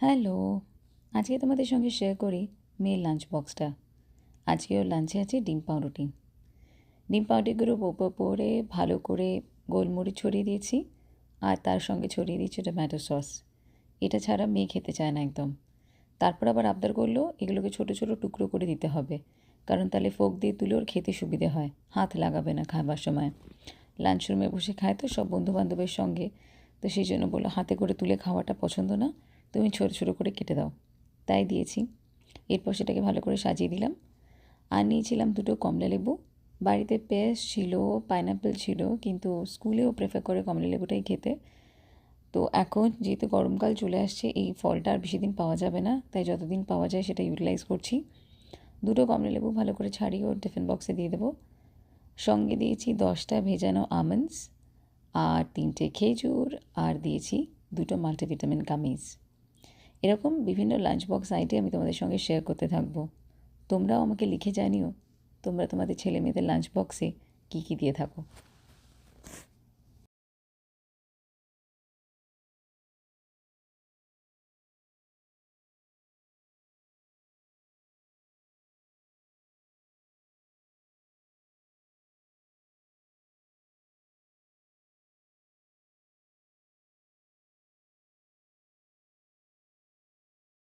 Hello, আজকে তোমাদের সঙ্গে শেয়ার করি মেয়ের লাঞ্চ বক্সটা। আজকে ওর লাঞ্চে আছে ডিম পাউরুটি। ডিম পাউরুটিগুলো ওপরে ভালো করে গোলমরিচ ছড়িয়ে দিয়েছি, আর তার সঙ্গে ছড়িয়ে দিয়েছি টমেটো সস। এটা ছাড়া মেয়ে খেতে চায় না একদম। তারপর আবার আবদার করলো এগুলোকে ছোটো ছোটো টুকরো করে দিতে হবে, কারণ তাহলে ফোক দিয়ে তুলে ওর খেতে সুবিধে হয়, হাত লাগাবে না খাবার সময়। লাঞ্চ রুমে বসে খায় তো সব বন্ধুবান্ধবের সঙ্গে, তো সেই জন্য বললো হাতে করে তুলে খাওয়াটা পছন্দ না, তুমি ছোটো ছোটো করে কেটে দাও। তাই দিয়েছি। এরপর সেটাকে ভালো করে সাজিয়ে দিলাম। আর নিয়েছিলাম দুটো কমলা লেবু। বাড়িতে পেঁয়াজ ছিল, পাইনাপেল ছিল, কিন্তু স্কুলেও প্রেফার করে কমলা লেবুটাই খেতে। তো এখন যেহেতু গরমকাল চলে আসছে, এই ফলটা আর বেশি দিন পাওয়া যাবে না, তাই যতদিন পাওয়া যায় সেটা ইউটিলাইজ করছি। দুটো কমলা লেবু ভালো করে ছাড়িয়ে ওর টিফিন বক্সে দিয়ে দেবো। সঙ্গে দিয়েছি 10টা ভেজানো আমন্ডস, আর 3টে খেজুর, আর দিয়েছি দুটো মাল্টিভিটামিন গামিজ। এরকম বিভিন্ন লাঞ্চ বক্স আইটেম আমি তোমাদের সঙ্গে শেয়ার করতে থাকবো। তোমরাও আমাকে লিখে জানিও তোমরা তোমাদের ছেলে মেয়েদের লাঞ্চ বক্সে কী কী দিয়ে থাকো।